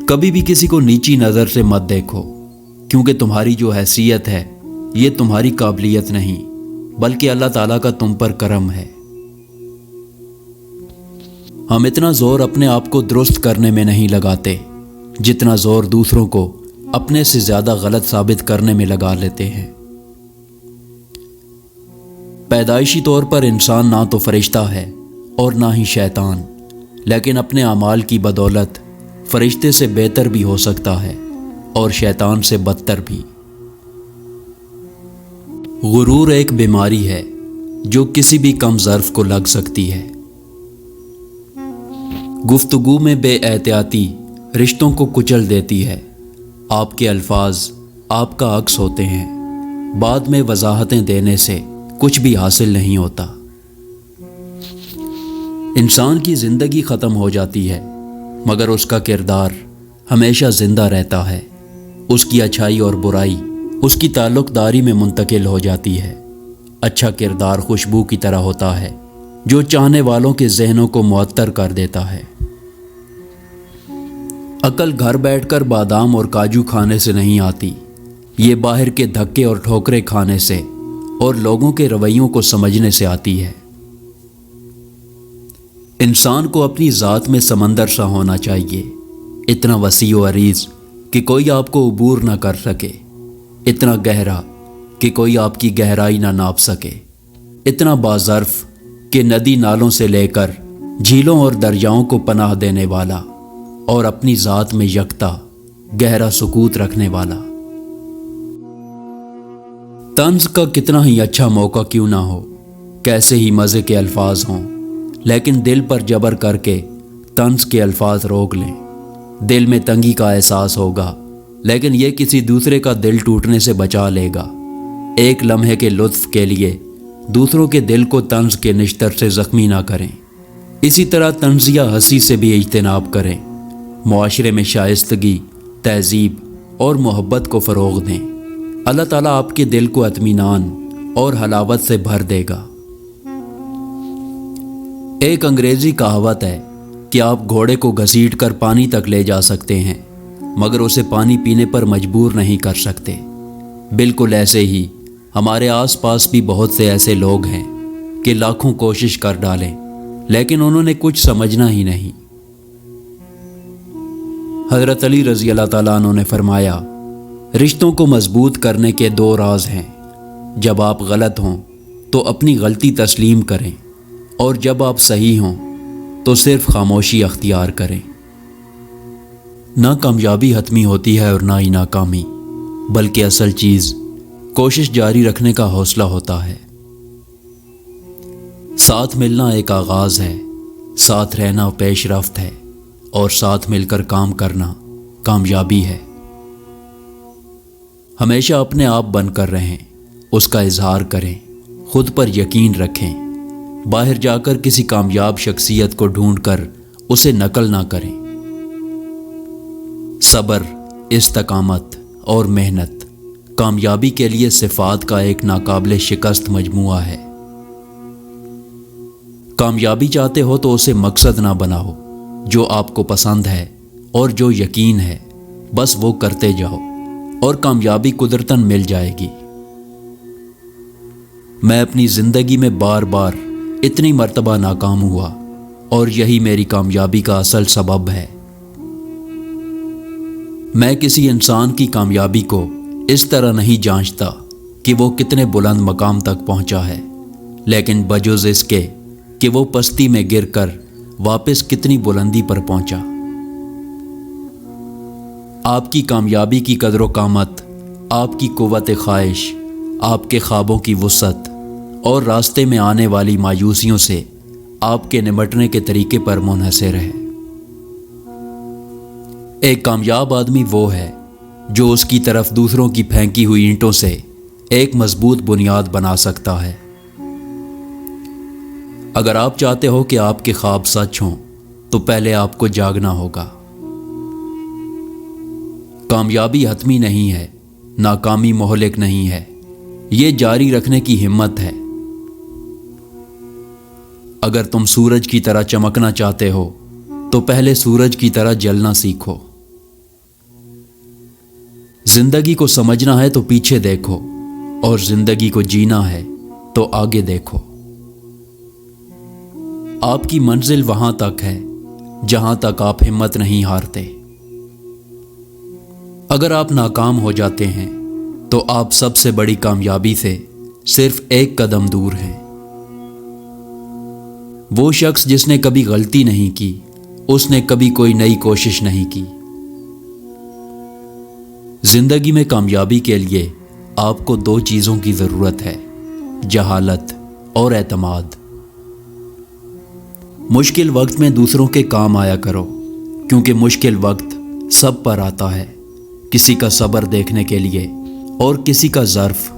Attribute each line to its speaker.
Speaker 1: کبھی بھی کسی کو نیچی نظر سے مت دیکھو، کیونکہ تمہاری جو حیثیت ہے یہ تمہاری قابلیت نہیں بلکہ اللہ تعالیٰ کا تم پر کرم ہے۔ ہم اتنا زور اپنے آپ کو درست کرنے میں نہیں لگاتے جتنا زور دوسروں کو اپنے سے زیادہ غلط ثابت کرنے میں لگا لیتے ہیں۔ پیدائشی طور پر انسان نہ تو فرشتہ ہے اور نہ ہی شیطان، لیکن اپنے اعمال کی بدولت فرشتے سے بہتر بھی ہو سکتا ہے اور شیطان سے بدتر بھی۔ غرور ایک بیماری ہے جو کسی بھی کم ظرف کو لگ سکتی ہے۔ گفتگو میں بے احتیاطی رشتوں کو کچل دیتی ہے۔ آپ کے الفاظ آپ کا عکس ہوتے ہیں، بعد میں وضاحتیں دینے سے کچھ بھی حاصل نہیں ہوتا۔ انسان کی زندگی ختم ہو جاتی ہے مگر اس کا کردار ہمیشہ زندہ رہتا ہے۔ اس کی اچھائی اور برائی اس کی تعلق داری میں منتقل ہو جاتی ہے۔ اچھا کردار خوشبو کی طرح ہوتا ہے جو چاہنے والوں کے ذہنوں کو معطر کر دیتا ہے۔ عقل گھر بیٹھ کر بادام اور کاجو کھانے سے نہیں آتی، یہ باہر کے دھکے اور ٹھوکریں کھانے سے اور لوگوں کے رویوں کو سمجھنے سے آتی ہے۔ انسان کو اپنی ذات میں سمندر سا ہونا چاہیے، اتنا وسیع و عریض کہ کوئی آپ کو عبور نہ کر سکے، اتنا گہرا کہ کوئی آپ کی گہرائی نہ ناپ سکے، اتنا باظرف کہ ندی نالوں سے لے کر جھیلوں اور دریاؤں کو پناہ دینے والا، اور اپنی ذات میں یکتا گہرا سکوت رکھنے والا۔ طنز کا کتنا ہی اچھا موقع کیوں نہ ہو، کیسے ہی مزے کے الفاظ ہوں، لیکن دل پر جبر کر کے طنز کے الفاظ روک لیں۔ دل میں تنگی کا احساس ہوگا لیکن یہ کسی دوسرے کا دل ٹوٹنے سے بچا لے گا۔ ایک لمحے کے لطف کے لیے دوسروں کے دل کو طنز کے نشتر سے زخمی نہ کریں۔ اسی طرح طنزیہ ہنسی سے بھی اجتناب کریں۔ معاشرے میں شائستگی، تہذیب اور محبت کو فروغ دیں۔ اللہ تعالیٰ آپ کے دل کو اطمینان اور حلاوت سے بھر دے گا۔ ایک انگریزی کہاوت ہے کہ آپ گھوڑے کو گھسیٹ کر پانی تک لے جا سکتے ہیں مگر اسے پانی پینے پر مجبور نہیں کر سکتے۔ بالکل ایسے ہی ہمارے آس پاس بھی بہت سے ایسے لوگ ہیں کہ لاکھوں کوشش کر ڈالیں لیکن انہوں نے کچھ سمجھنا ہی نہیں۔ حضرت علی رضی اللہ تعالیٰ عنہ نے فرمایا، رشتوں کو مضبوط کرنے کے دو راز ہیں۔ جب آپ غلط ہوں تو اپنی غلطی تسلیم کریں، اور جب آپ صحیح ہوں تو صرف خاموشی اختیار کریں۔ نہ کامیابی حتمی ہوتی ہے اور نہ ہی ناکامی، بلکہ اصل چیز کوشش جاری رکھنے کا حوصلہ ہوتا ہے۔ ساتھ ملنا ایک آغاز ہے، ساتھ رہنا پیش رفت ہے، اور ساتھ مل کر کام کرنا کامیابی ہے۔ ہمیشہ اپنے آپ بن کر رہیں، اس کا اظہار کریں، خود پر یقین رکھیں۔ باہر جا کر کسی کامیاب شخصیت کو ڈھونڈ کر اسے نقل نہ کریں۔ صبر، استقامت اور محنت کامیابی کے لیے صفات کا ایک ناقابل شکست مجموعہ ہے۔ کامیابی چاہتے ہو تو اسے مقصد نہ بناؤ، جو آپ کو پسند ہے اور جو یقین ہے بس وہ کرتے جاؤ اور کامیابی قدرتاً مل جائے گی۔ میں اپنی زندگی میں بار بار اتنی مرتبہ ناکام ہوا اور یہی میری کامیابی کا اصل سبب ہے۔ میں کسی انسان کی کامیابی کو اس طرح نہیں جانچتا کہ وہ کتنے بلند مقام تک پہنچا ہے، لیکن بجز اس کے کہ وہ پستی میں گر کر واپس کتنی بلندی پر پہنچا۔ آپ کی کامیابی کی قدر و قامت آپ کی قوت خواہش، آپ کے خوابوں کی وسعت اور راستے میں آنے والی مایوسیوں سے آپ کے نمٹنے کے طریقے پر منحصر ہے۔ ایک کامیاب آدمی وہ ہے جو اس کی طرف دوسروں کی پھینکی ہوئی اینٹوں سے ایک مضبوط بنیاد بنا سکتا ہے۔ اگر آپ چاہتے ہو کہ آپ کے خواب سچ ہوں تو پہلے آپ کو جاگنا ہوگا۔ کامیابی حتمی نہیں ہے، ناکامی مہلک نہیں ہے، یہ جاری رکھنے کی ہمت ہے۔ اگر تم سورج کی طرح چمکنا چاہتے ہو تو پہلے سورج کی طرح جلنا سیکھو۔ زندگی کو سمجھنا ہے تو پیچھے دیکھو، اور زندگی کو جینا ہے تو آگے دیکھو۔ آپ کی منزل وہاں تک ہے جہاں تک آپ ہمت نہیں ہارتے۔ اگر آپ ناکام ہو جاتے ہیں تو آپ سب سے بڑی کامیابی سے صرف ایک قدم دور ہیں۔ وہ شخص جس نے کبھی غلطی نہیں کی، اس نے کبھی کوئی نئی کوشش نہیں کی۔ زندگی میں کامیابی کے لیے آپ کو دو چیزوں کی ضرورت ہے، جہالت اور اعتماد۔ مشکل وقت میں دوسروں کے کام آیا کرو، کیونکہ مشکل وقت سب پر آتا ہے، کسی کا صبر دیکھنے کے لیے اور کسی کا ظرف